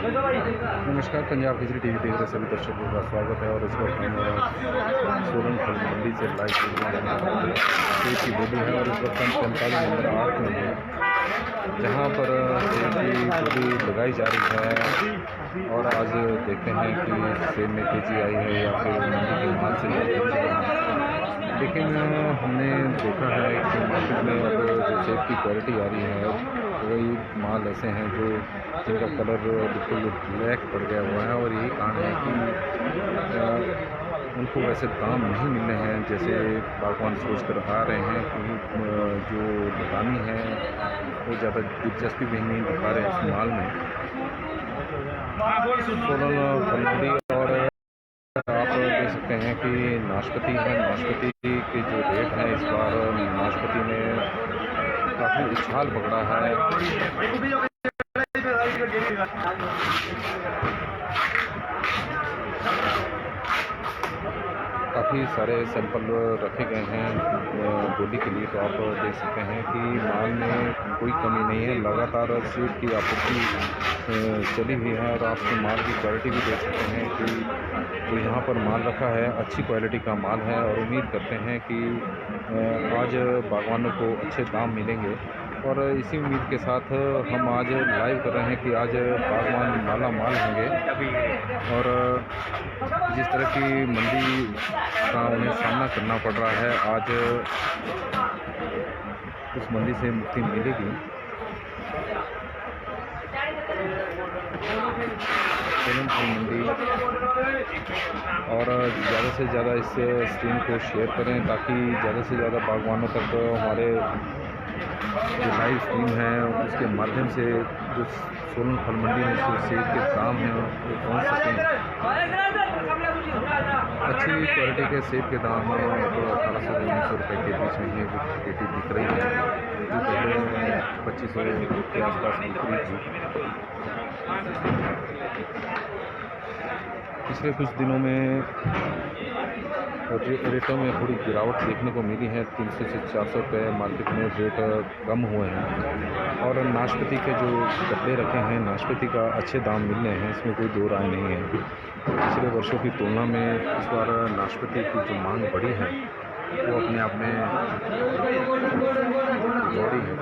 नमस्कार, पंजाब केसरी टीवी देख रहे सभी दर्शकों का स्वागत है। और इस वक्त हम सोलन फल मंडी से लाइव सेब की बोली है और इस वक्त हम 45 नंबर 8 में हैं, जहाँ पर सेब की बोली लगाई जा रही है। और आज देखते हैं कि सेब में तेजी आई है या फिर मंडी के माल से तेजी आई है। लेकिन हमने देखा है कि मार्केट में अब जो सेब की क्वालिटी आ रही है वही माल ऐसे हैं जो जिनका कलर बिल्कुल ब्लैक पड़ गया हुआ है। और यही कारण है कि उनको वैसे दाम नहीं मिल रहे हैं जैसे बागवान सोच कर आ रहे हैं, क्योंकि जो लगानी है वो ज़्यादा दिलचस्पी भी नहीं दिखा रहे हैं इस माल में। सोलन फल मंडी और आप देख सकते हैं कि नाशपाती है। नाशपाती के जो रेट हैं इस बार नाशपाती में काफ़ी उछाल पकड़ा है। काफ़ी सारे सैंपल रखे गए हैं बोली के लिए, तो आप देख सकते हैं कि माल में कोई कमी नहीं है। लगातार सेब की आपूर्ति चली हुई है और आप माल की क्वालिटी भी देख सकते हैं कि जो यहाँ पर माल रखा है अच्छी क्वालिटी का माल है। और उम्मीद करते हैं कि आज बागवानों को अच्छे दाम मिलेंगे। और इसी उम्मीद के साथ हम आज लाइव कर रहे हैं कि आज बागवान माला माल होंगे और जिस तरह की मंदी का उन्हें सामना करना पड़ रहा है आज उस मंदी से मुक्ति मिलेगी। सोलन फल मंडी और ज़्यादा से ज़्यादा इस स्ट्रीम को शेयर करें ताकि ज़्यादा से ज़्यादा बागवानों तक हमारे जो लाइव स्ट्रीम है उसके माध्यम से जो सोलन फल मंडी में जो सेब के दाम हैं वो पहुँच सकें। अच्छी क्वालिटी के सेब के दाम तो 1800 से 1900 रुपये के बीच में ही पेटी बिक रही है, जो पहले 2500 के आसपास बिक रही थी। पिछले कुछ दिनों में रेटों में थोड़ी गिरावट देखने को मिली है। 300 से 400 रुपये मार्केट में रेट कम हुए हैं। और नाशपाती के जो डब्बे रखे हैं नाशपाती का अच्छे दाम मिल रहे हैं, इसमें कोई दो राय नहीं है। पिछले वर्षों की तुलना में इस बार नाशपाती की जो मांग बढ़ी है वो अपने आप में गौरी है।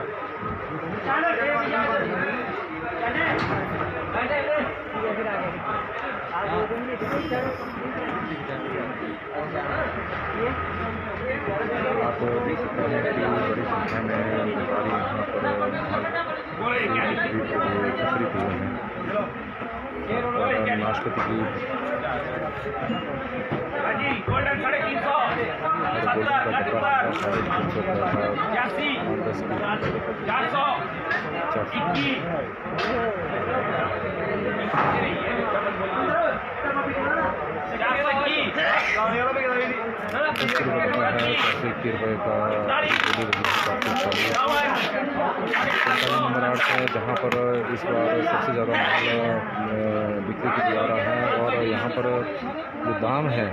आप देख सकते हैं कि बड़ी संख्या में व्यापारी यहाँ पर एकत्रित हुए हैं और नाशपाती की गोल्डन का डब्बा है 350 रुपये का नंबर 8 है, जहाँ पर इस बार सबसे ज़्यादा माल बिक्री की जा रहा है। और यहाँ पर जो दाम है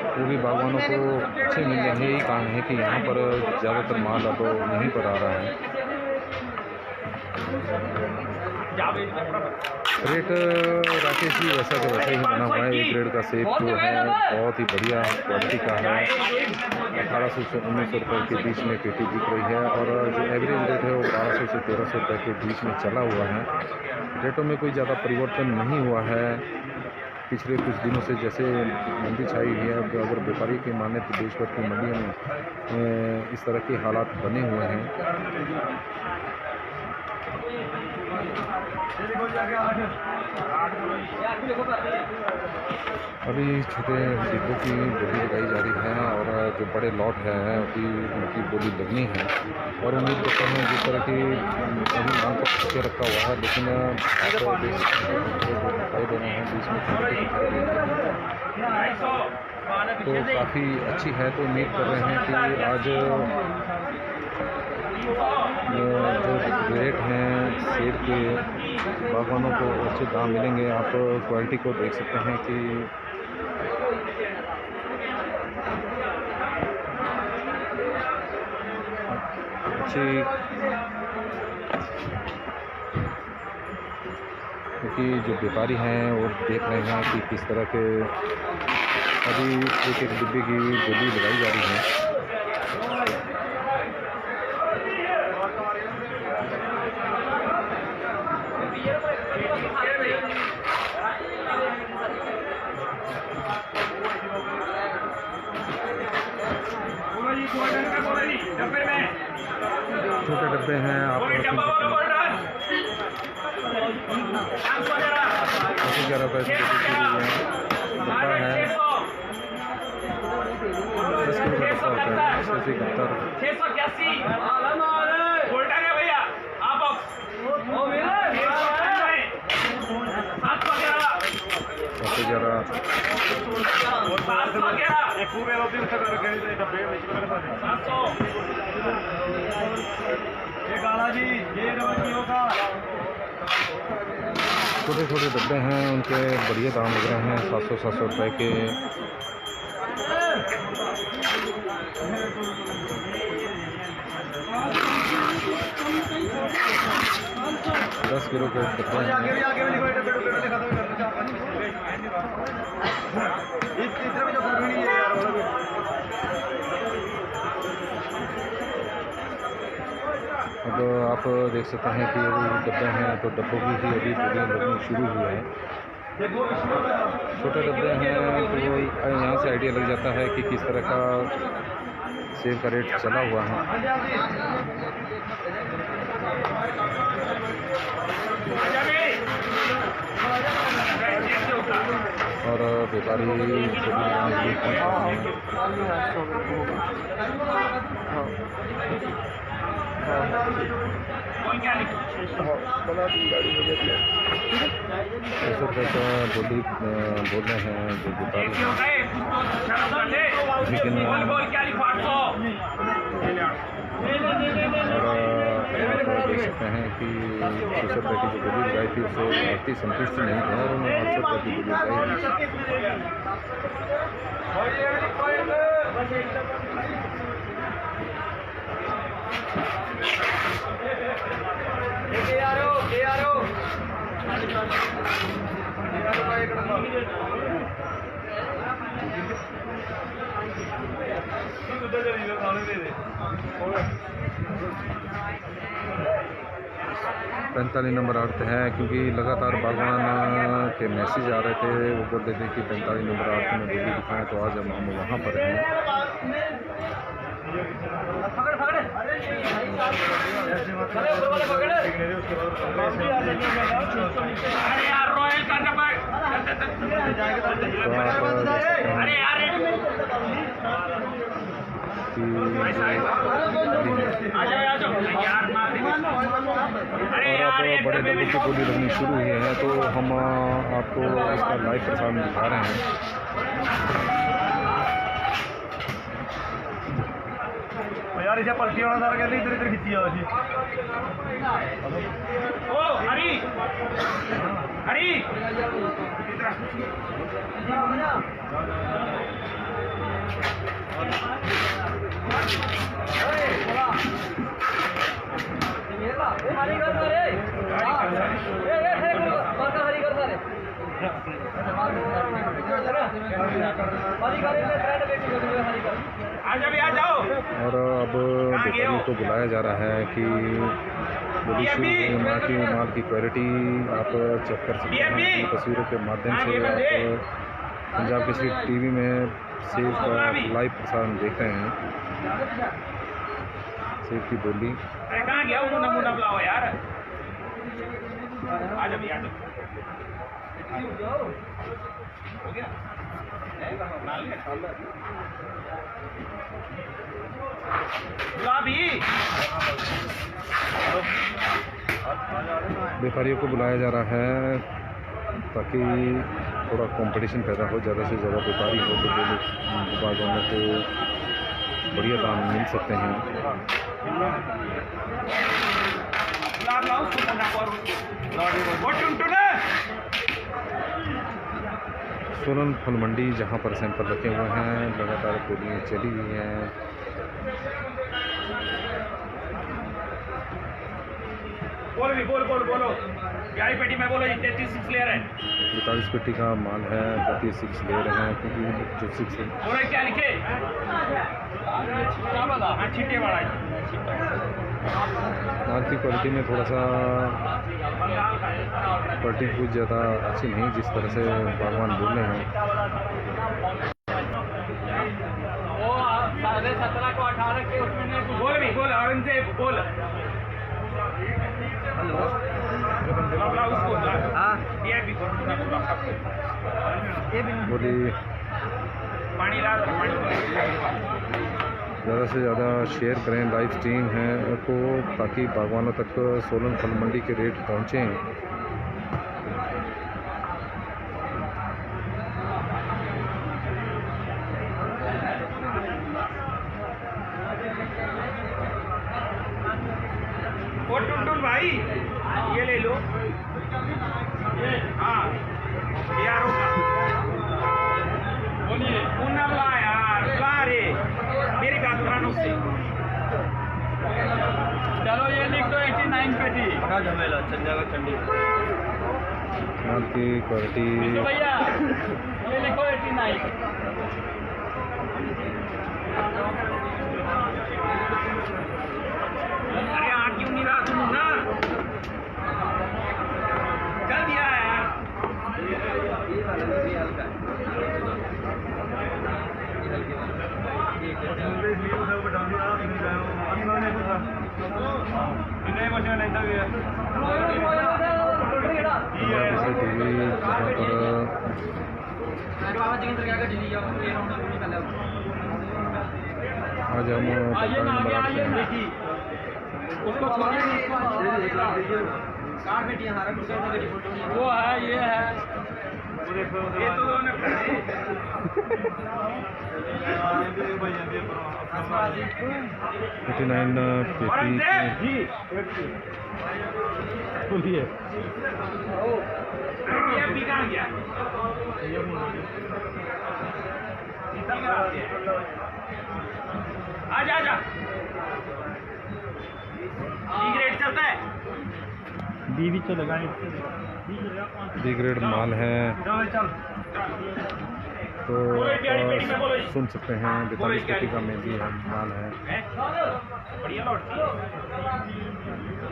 वो भी बागवानों को अच्छे मिल रहे हैं। यही कारण है कि यहाँ पर ज़्यादातर माल अब यहीं पर आ रहा है। रेट राकेश जी वैसा का वैसा ही बना हुआ है। एक ग्रेड का सेब जो है बहुत ही बढ़िया क्वालिटी का है, 1800 से 1900 रुपये के बीच में पेटी बिक रही है। और जो एवरेज रेट है वो 1200 से 1300 रुपये के बीच में चला हुआ है। रेटों में कोई ज़्यादा परिवर्तन नहीं हुआ है पिछले कुछ दिनों से। जैसे मंदी छाई हुई है, अगर व्यापारी की माने तो देश भर की मंडियों में इस तरह के हालात बने हुए हैं। अभी छोटे डिब्बों की बोली लगाई जा रही है और जो बड़े लॉट है अभी उनकी बोली लगनी है। और उम्मीद करते हैं जिस तरह की अभी माल को पीछे रखा हुआ है, लेकिन दिखाई दे रहे हैं बीच में छोटे दिखाई दे रहे हैं तो काफ़ी अच्छी है। तो उम्मीद कर रहे हैं कि आज जो रेट हैं सेब के बागवानों को अच्छे दाम मिलेंगे। आप क्वालिटी को देख सकते हैं कि अच्छी क्योंकि जो व्यापारी हैं वो देख रहे हैं कि किस तरह के अभी एक एक डिब्बे की बोली लगाई जा रही है। छोटे डब्बे हैं, आप 11 पैसे डब्बा है, 10 किलो का डब्बा होता है, 671 छोटे छोटे डब्बे हैं, उनके बढ़िया दाम लग रहे हैं, 700 रुपए के। दस किलो के डब्बे हैं। अब आप देख सकते हैं कि अभी डब्बे हैं तो डब्बों की ही अभी बोलियाँ लगनी शुरू हुई है। छोटे डब्बे हैं तो यहाँ से आइडिया लग जाता है कि किस तरह का सेब का रेट चला हुआ है। और व्यापारी रुपये का बोली बोल रहे हैं जो व्यापारी, लेकिन आप देख सकते हैं कि 600 रुपये की जो बोली लगाई थी उससे व्यक्ति संतुष्ट नहीं है और उन्होंने 800 रुपये की बोली लगाई। पैंतालीस नंबर आड़त है, क्योंकि लगातार बागवान के मैसेज आ रहे थे, वो बोलते थे कि 45 नंबर आड़त में बोली दिखाएं, तो आज हम वहाँ पर हैं। और अब बड़े डब्बों की बोली लगनी शुरू हुई है, तो हम आपको इसका लाइव प्रसारण दिखा रहे हैं। यार इसे पलटी वाला सारा कहते इधर इधर खिंची आओ जी। ओ हरी हरी और अब व्यापारियों को बुलाया जा रहा है कि बोली शुरू माल की क्वालिटी आप चेक कर सकते हैं। तस्वीरों के माध्यम से आप पंजाब केसरी टीवी में सेब का लाइव प्रसारण देख रहे हैं। सेब की बोली व्यापारियों को बुलाया जा रहा है ताकि थोड़ा कंपटीशन पैदा हो, ज़्यादा से ज़्यादा व्यापारी हो तो बागवानों को बढ़िया दाम मिल सकते हैं। सोलन फल मंडी जहाँ पर सैंपल रखे हुए हैं, लगातार बोलियाँ चली हुई हैं। बोलो। प्यारी पेटी में बोलो 33 लेयर है 42 पेटी का माल है, 36 ले रहे हैं क्योंकि जो 6 है और क्या लिखे हाँ छिटे वाला माल की क्वालिटी में थोड़ा सा क्वालिटी कुछ ज़्यादा अच्छी नहीं, जिस तरह से बागवान बोल रहे हैं। वो 17.5 को 18 के उसमें बोल भी बोल औरंगजेब बोल बोली पानी ला ज़्यादा से ज़्यादा शेयर करें लाइव स्ट्रीम है को, ताकि बागवानों तक सोलन फल मंडी के रेट पहुँचें। और टुनटुन भाई ये ले लो हाँ यार बोलिए पूनम ला यार ला रे मेरी बात उठाना उससे चलो ये लिख दो 89 पेटी झमेला चल जाएगा चंडी माल की क्वालिटी भैया ये लिखो 89 अरे आठ क्यों नहीं रहा तुम ना चल दिया यार आज हम उसको वो है ये है ये तो दोनों 89 पेटी बोलिए ये बिका गया आजा आजा ग्रेड चलता है बीवी तो लगाए बी ग्रेड माल है, तो सुन सकते हैं 42 पेटी का मेहंदी है माल है। बढ़िया लौट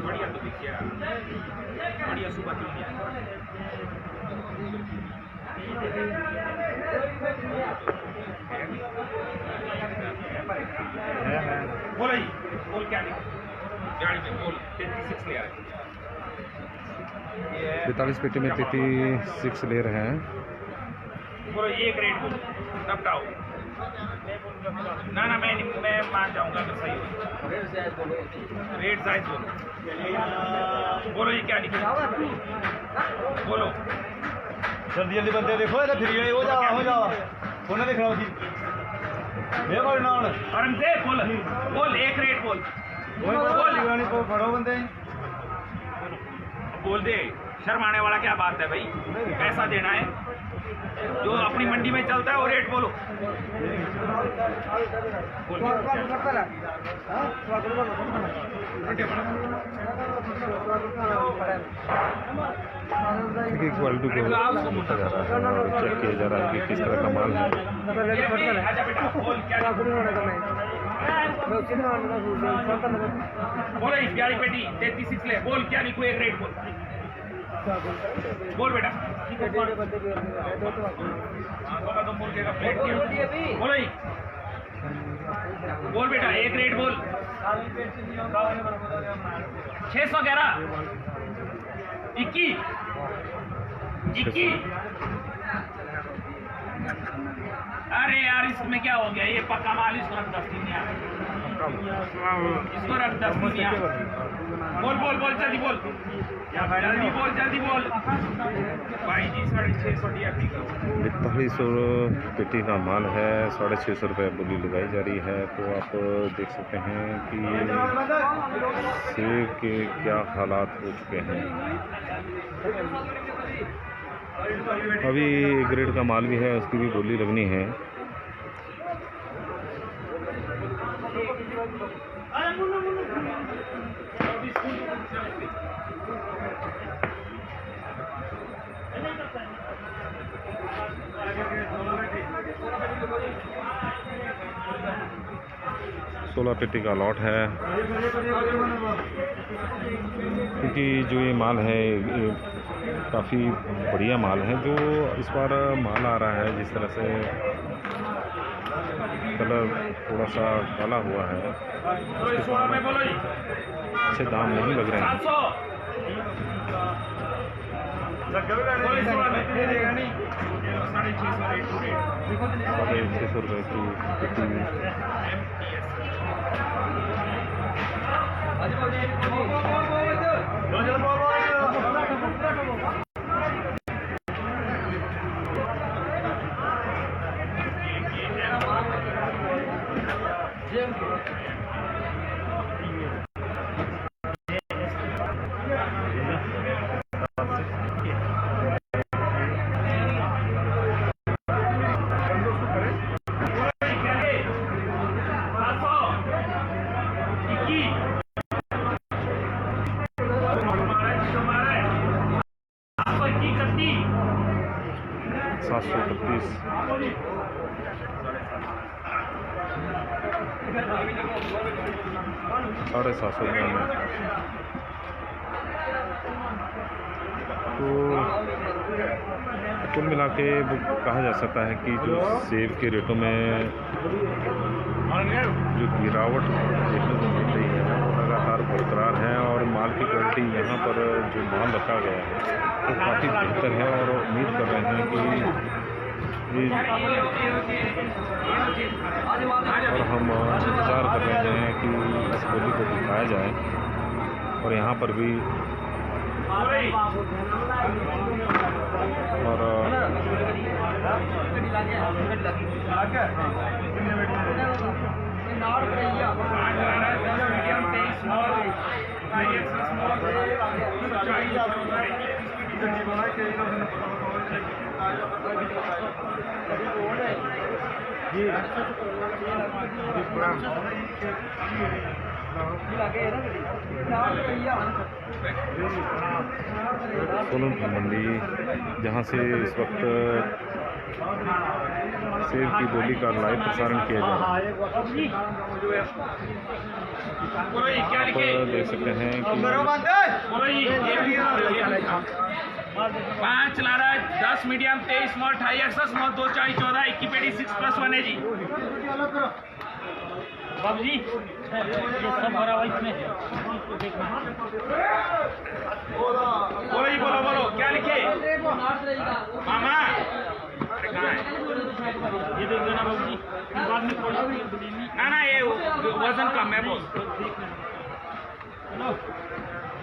बढ़िया तो दिखिए बढ़िया सुबह बोलो जी बोल क्या गाड़ी में बोल 36 ले आए 42 पेटी में 36 ले रहे हैं। बोलो एक रेट बोलो तब डाओ ना मैं मान जाऊंगा अगर सही हो रेट साइज बोलो बोलो ये क्या लिखा बोलो जल्दी जल्दी बंदे देखो ये फिर हो जाओ होने देख रहा हूँ ये बोल ना और हमसे बोल बोल एक रेट बोल बोल को फड़ो बंदे बोल दे शर्माने वाला क्या बात है भाई पैसा देना है जो अपनी मंडी में चलता है वो रेट बोलो देखिए क्वालिटी को देखा जा रहा है और चेक किया जा रहा है कि किस तरह का माल है। आजा बेटा बोल क्या बोलो इस प्यारी पेटी 36 ले बोल क्या लिखो एक रेट बोल बोल बेटा बोलो बोल बेटा एक रेट बोल 611 21 अरे यार इसमें क्या हो गया ये पक्का माल इसको रख 10 दिन इसको रख 10 दिन बोल बोल बोल जल्दी बोल जल्दी बोल भाई जी 650 DRP का 42 पेटी का माल है, 650 रुपये बोली लगाई जा रही है। तो आप देख सकते हैं कि ये सेब के क्या हालात हो चुके हैं। अभी ग्रेड का माल भी है, उसकी भी बोली लगनी है। 16 पेटी का लॉट है, क्योंकि जो ये माल है ये काफ़ी बढ़िया माल है। जो इस बार माल आ रहा है जिस तरह से कलर थोड़ा सा काला हुआ है, अच्छे दाम नहीं लग रहे हैं। 650 रुपये की पेटी। साढ़े 700 रुपये में। तो कुल मिला के कहा जा सकता है कि जो सेब के रेटों में जो गिरावट देखने को मिल रही है वो लगातार बरकरार है, और माल की क्वालिटी यहाँ पर जो माल रखा गया है वो काफ़ी बेहतर है। और उम्मीद कर रहे हैं कि और हम इंतज़ार कर रहे हैं कि इस बोली को दिखाया जाए, और यहाँ पर भी और सोलन मंडी जहाँ से इस वक्त सेब की बोली का लाइव प्रसारण किया जा रहा है। आप देख सकते हैं कि 5 Lara 10 medium 23 small 28 extra small 2 4 14 21 पेटी 6+1 है जी। बाबू जी ये सब भरा हुआ इसमें बोलो जी, बोलो बोलो क्या लिखे मामा? ये देख लेना बाबू जी, बाद में ना ये वजन कम है बोल।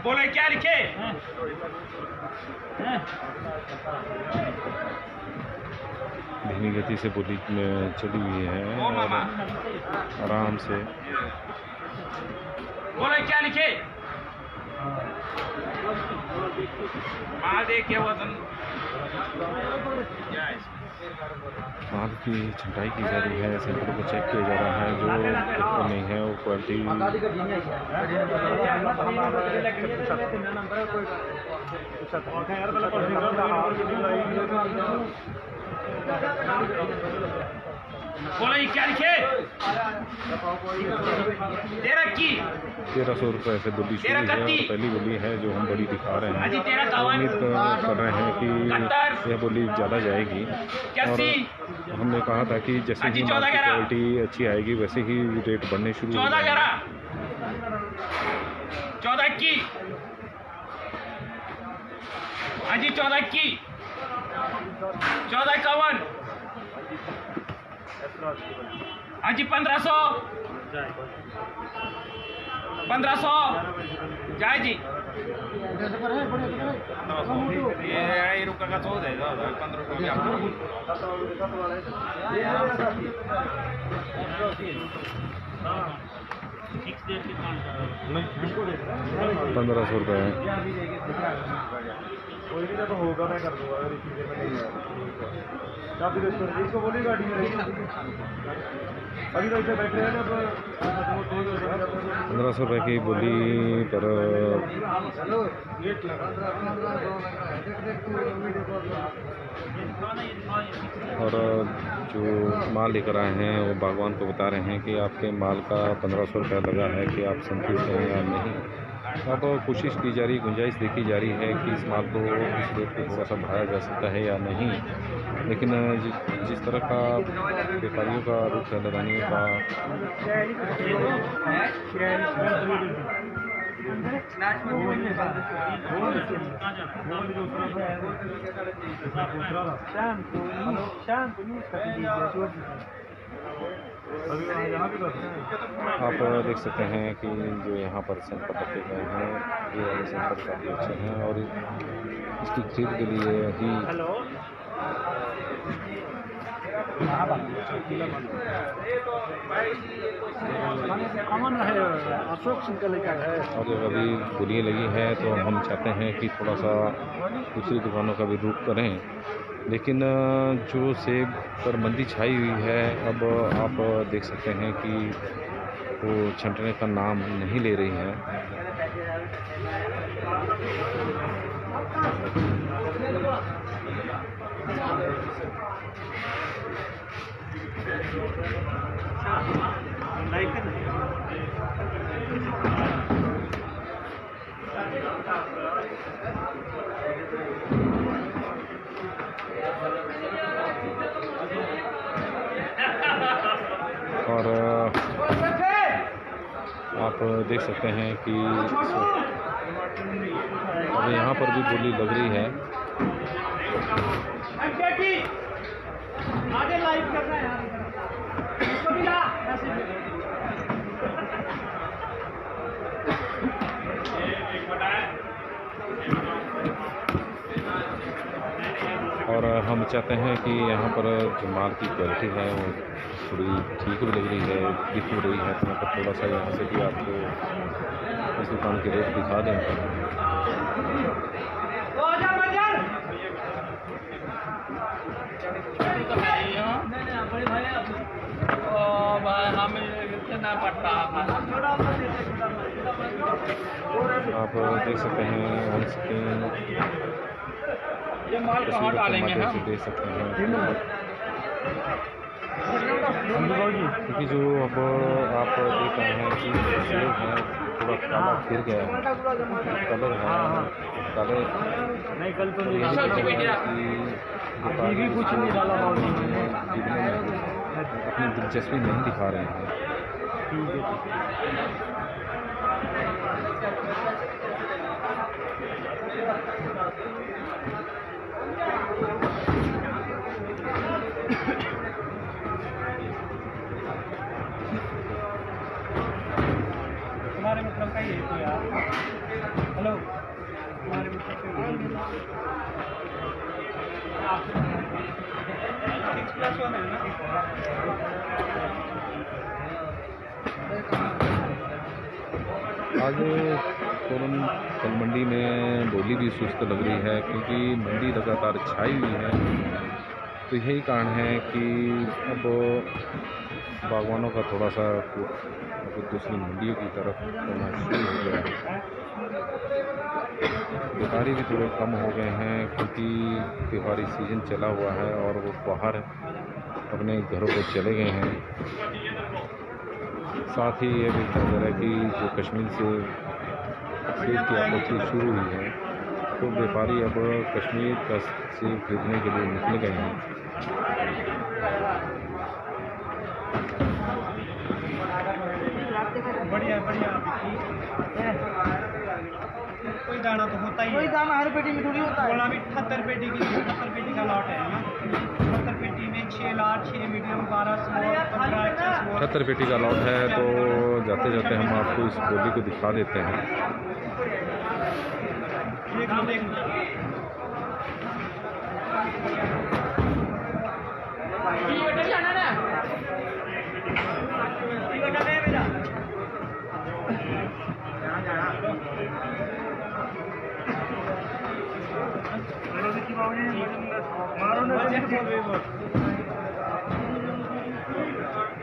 बोलो क्या लिखे? धीमी गति से बोली में चली हुई है और आराम से। बोलो क्या लिखे? माल देखिए वजन माल की छंटाई की जा रही है, सैंपल को चेक किया जा रहा है, जो नहीं है वो क्वालिटी। बोलो क्या लिखे? 1300 रुपये से बोली शुरू है, और पहली बोली है जो हम बड़ी दिखा रहे हैं। उम्मीद कर रहे हैं कि यह बोली ज़्यादा जाएगी, और हमने कहा था कि जैसे ही माल की क्वालिटी अच्छी आएगी वैसे ही रेट बढ़ने शुरू हो जाएंगे। 14 की हाँ जी 14 की 14 51 हाँ जी 1500 जाए जी। ये रुका का 14 है 1500 ₹1500 कोई भी जब होगा मैं कर दूंगा, अगर इसी में नहीं है चाबी तो इसको बोली गाड़ी में रहेगी। अभी तो इसे बैठ रहे हैं अब 1500 रुपये की बोली पर और जो माल लेकर आए हैं वो बागवान को बता रहे हैं कि आपके माल का 1500 रुपया लगा है कि आप संतुष्ट हैं या नहीं। अब कोशिश की जा रही, गुंजाइश देखी जा रही है कि इस माल को इस रेट पे थोड़ा सा बढ़ाया जा सकता है या नहीं। लेकिन जिस तरह का व्यापारियों का रुख है, लगानियों का, आप देख सकते हैं कि जो यहाँ पर संकट रखे गए हैं ये वाले संकट काफ़ी अच्छे हैं और इसकी खरीद के लिए ही और जब अभी बोलियाँ लगी है तो हम चाहते हैं कि थोड़ा सा दूसरी दुकानों का भी रुख करें। लेकिन जो सेब पर मंदी छाई हुई है, अब आप देख सकते हैं कि वो छंटने का नाम नहीं ले रही है। और आप देख सकते हैं कि अब यहाँ पर भी बोली लग रही है। आगे लाइव कर रहे हैं और हम चाहते हैं कि यहाँ पर जो माल की क्वालिटी है वो थोड़ी ठीक भी लग रही है, दिख भी रही है, तो मैं थोड़ा सा यहाँ से भी आपको इस दुकान के रेट दिखा दें। आप देख सकते हैं ऑन स्क्रीन ये माल कहाँ डालेंगे हम? देख सकते हैं क्योंकि जो अब आप देख रहे हैं कि सेब है थोड़ा काला फिर गया है, कलर है काले नहीं कल तो नहीं कि कुछ नहीं डाला अपनी दिलचस्पी नहीं दिखा रहे हैं। तुम्हारे मतलब का ही है यार। हेलो तुम्हारे मतलब का है ना। आज सोलन फल मंडी में बोली भी सुस्त लग रही है क्योंकि मंडी लगातार छाई हुई है। तो यही कारण है कि अब बागवानों का थोड़ा सा दूसरी मंडियों की तरफ होना शुरू हो गया है। व्यापारी भी थोड़े कम हो गए हैं क्योंकि त्योहारी सीजन चला हुआ है और वो बाहर अपने घरों को चले गए हैं। साथ ही ये भी कहा जा रहा है कि जो कश्मीर से सेब की आपूर्ति शुरू हुई है तो व्यापारी अब कश्मीर का सेब खरीदने के लिए निकल गए हैं। बढ़िया बढ़िया कोई दाना तो होता ही है। कोई दाना हर पेटी में थोड़ी होता है। बोला भी 78 पेटी की 78 पेटी का लॉट है ना। 78 पेटी में 6 लार्ज 6 मीडियम 12 स्मॉल 15 एक्सेल 78 पेटी का लॉट है। तो जाते जाते हम आपको इस बोली को दिखा देते हैं। देख लो देख लो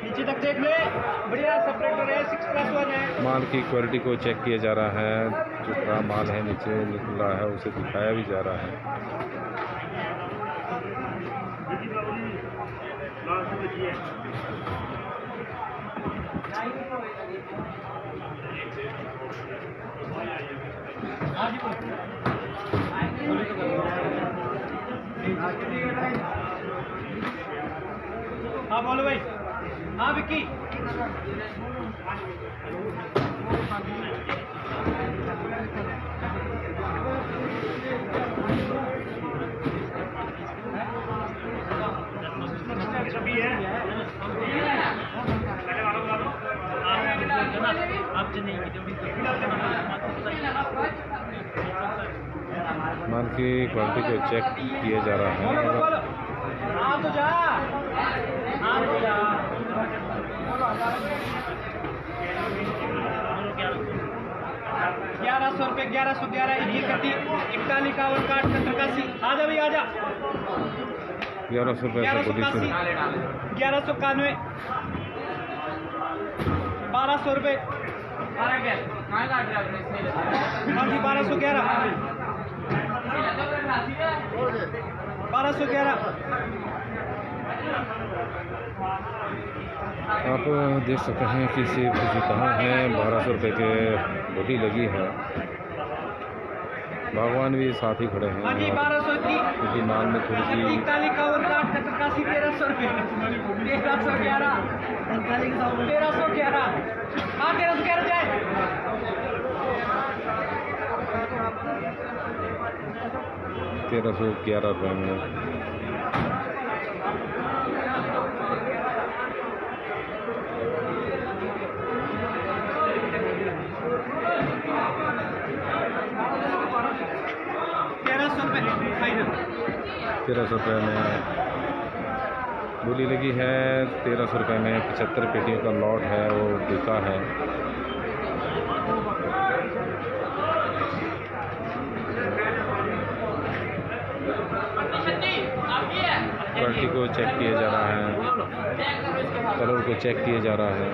नीचे तक देख ले, बढ़िया सेपरेटर है, 6+1 है। माल की क्वालिटी को चेक किया जा रहा है, जो खराब माल है नीचे निकल रहा है उसे दिखाया भी जा रहा है। हाँ बोलो भाई। हाँ विक्की। माल की क्वालिटी को चेक किया जा रहा है। हाँ तो जा। हाँ तो जा। 1100 रुपये, 1111, 21, 41, 51, 81, आ जा भाई आ जा। 1100 रुपये से बोली शुरू। 1191, 1200 रुपये। हाँ जी 1211, 1211। आप देख सकते हैं कि सेब जो कहाँ है, 1200 रुपये के बोली लगी है। भगवान भी साथ ही खड़े हैं। हाँ जी 1200 की। क्योंकि माल में थोड़ी सी 41, 81, 1300 रुपये। 1311, 1311। हाँ 1311 जाए। 1311 रुपये में 1300 रुपये में बोली लगी है। 1300 रुपये में 75 पेटियों का लॉट है, वो बिका है। क्वालिटी को चेक किया जा रहा है, कलर को चेक किया जा रहा है।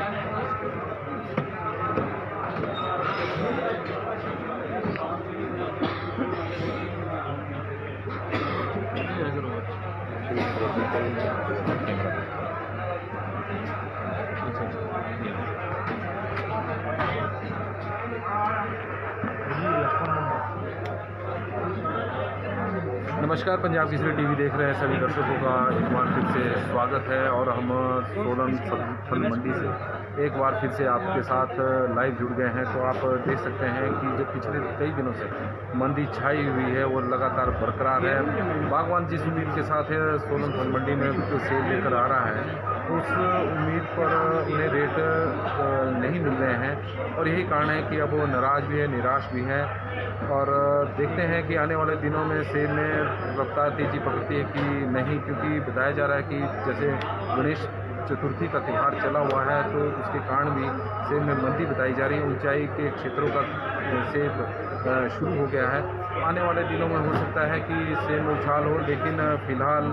नमस्कार, पंजाब केसरी टीवी देख रहे हैं सभी दर्शकों का एक बार फिर से स्वागत है। और हम सोलन फल मंडी से एक बार फिर से आपके साथ लाइव जुड़ गए हैं। तो आप देख सकते हैं कि जो पिछले कई दिनों से मंदी छाई हुई है वो लगातार बरकरार है। बागवान जिस उम्मीद के साथ है सोलन फल मंडी में सेल लेकर आ रहा है, उस उम्मीद पर उन्हें रेट नहीं मिल रहे हैं और यही कारण है कि अब वो नाराज़ भी है, निराश भी है। और देखते हैं कि आने वाले दिनों में सेल में रफ्तार तेजी पकड़ती है कि नहीं, क्योंकि बताया जा रहा है कि जैसे गणेश चतुर्थी का त्यौहार चला हुआ है तो उसके कारण भी सेब में मंदी बताई जा रही है। ऊंचाई के क्षेत्रों का सेब शुरू हो गया है। आने वाले दिनों में हो सकता है कि सेब में उछाल हो, लेकिन फ़िलहाल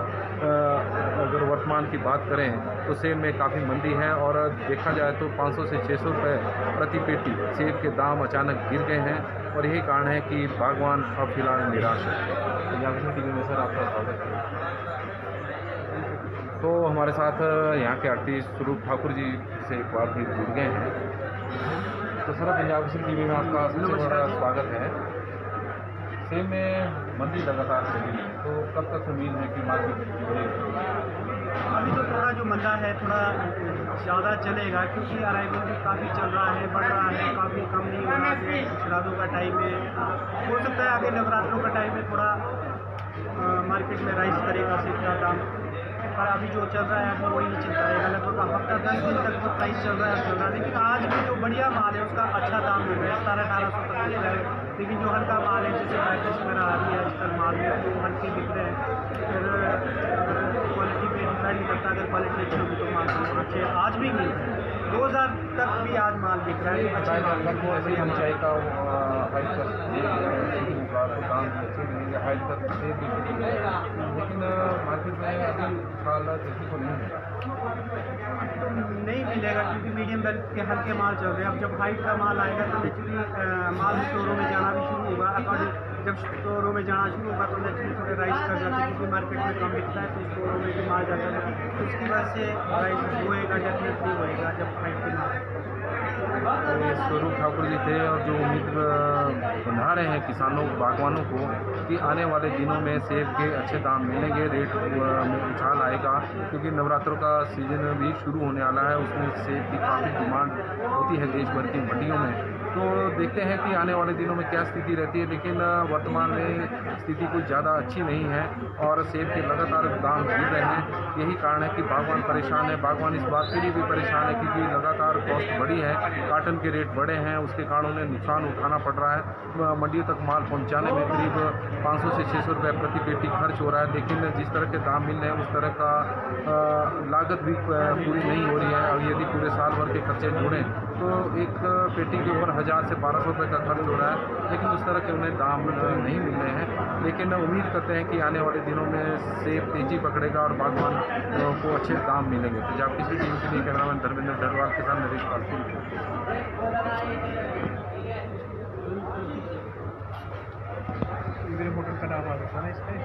अगर वर्तमान की बात करें तो सेब में काफ़ी मंदी है। और देखा जाए तो 500 से 600 रुपये प्रति पेटी सेब के दाम अचानक गिर गए हैं और यही कारण है कि बागवान अब फिलहाल निराश है। पंजाब केसरी टीवी में सर आपका स्वागत है। तो हमारे साथ यहाँ के आर्टिस्ट स्वरूप ठाकुर जी से एक बार फिर जुड़ गए हैं। तो सर पंजाब केसरी टीवी में आपका सबसे बड़ा स्वागत है। सेब में मंदी लगातार चली है, तो कब तक उम्मीद है कि मार्केट बढ़ेगी? अभी तो थोड़ा जो मंदा है थोड़ा ज़्यादा चलेगा, क्योंकि अराइवल भी काफ़ी चल रहा है, बढ़ रहा है, काफ़ी कम नहीं हो रहा है। श्राद्धों का टाइम है, हो सकता है आगे नवरात्रों का टाइम में थोड़ा मार्केट में राइज करेगा सेब का दाम। पर अभी जो चल रहा है अभी वही चलता रहेगा। लगभग हफ्ता 10 दिन तक जो प्राइस चल रहा है चल रहा है। लेकिन आज भी जो बढ़िया माल है उसका अच्छा दाम मिल रहा है, 1700-1800 तक मिल रहा है। लेकिन जो हल्का माल है जैसे पैकेज वगैरह आ रही है आजकल माल में, तो हल्के बिक रहे हैं। फिर क्वालिटी पे डिपेंड करता है, अगर क्वालिटी अच्छी होगी तो माल अच्छे आज भी मिल रहे हैं। 2000 तक भी आज माल बिक रहा है। अच्छे माल ऊंचाई का दाम भी अच्छे मिलेंगे, हाइट तक सेब भी बिक रहे हैं, लेकिन मार्केट में अभी उछाल देखने को नहीं मिला। तो नहीं मिलेगा क्योंकि मीडियम बेल्ट के हल्के माल चल रहे हैं। अब जब हाइट का माल आएगा तो नेचुरली माल स्टोरों में जाना भी शुरू होगा। अकॉर्डिंग जब स्टोरों में जाना शुरू होगा तो नेचुरली थोड़े राइस कर जाते हैं, क्योंकि मार्केट में कम बिकता है तो स्टोरों में भी माल जाता है, तो उसकी वजह से राइस होएगा, डेफिनेटली होएगा जब हाइट के माल। तो स्वरूप ठाकुर जी थे और जो उम्मीद बंधा रहे हैं किसानों बागवानों को कि आने वाले दिनों में सेब के अच्छे दाम मिलेंगे, रेट में उछाल आएगा, क्योंकि नवरात्रों का सीजन भी शुरू होने वाला है। उसमें सेब की काफ़ी डिमांड होती है देश भर की मंडियों में। तो देखते हैं कि आने वाले दिनों में क्या स्थिति रहती है, लेकिन वर्तमान में स्थिति कुछ ज़्यादा अच्छी नहीं है और सेब के लगातार दाम गिर रहे हैं। यही कारण है कि बागवान परेशान है। बागवान इस बात के लिए भी परेशान है क्योंकि लगातार कॉस्ट बढ़ी है, काटन के रेट बढ़े हैं, उसके कारण उन्हें नुकसान उठाना पड़ रहा है। मंडियों तक माल पहुंचाने में करीब 500 से 600 रुपये प्रति पेटी खर्च हो रहा है, लेकिन जिस तरह के दाम मिल रहे हैं उस तरह का लागत भी पूरी नहीं हो रही है। और यदि पूरे साल भर के खर्चे जोड़ें तो एक पेटी के ऊपर 1000 से 1200 रुपये का खर्च हो रहा है, लेकिन उस तरह के उन्हें दाम नहीं मिल रहे हैं। लेकिन उम्मीद करते हैं कि आने वाले दिनों में सेब तेज़ी पकड़ेगा और बागवान को अच्छे दाम मिलेंगे। तो जब किसी टीम के लिए कैमरामैन धर्मेंद्र डरवाल के साथ नरेश पालकी। मोटर का नाम आ गया था ना इसमें।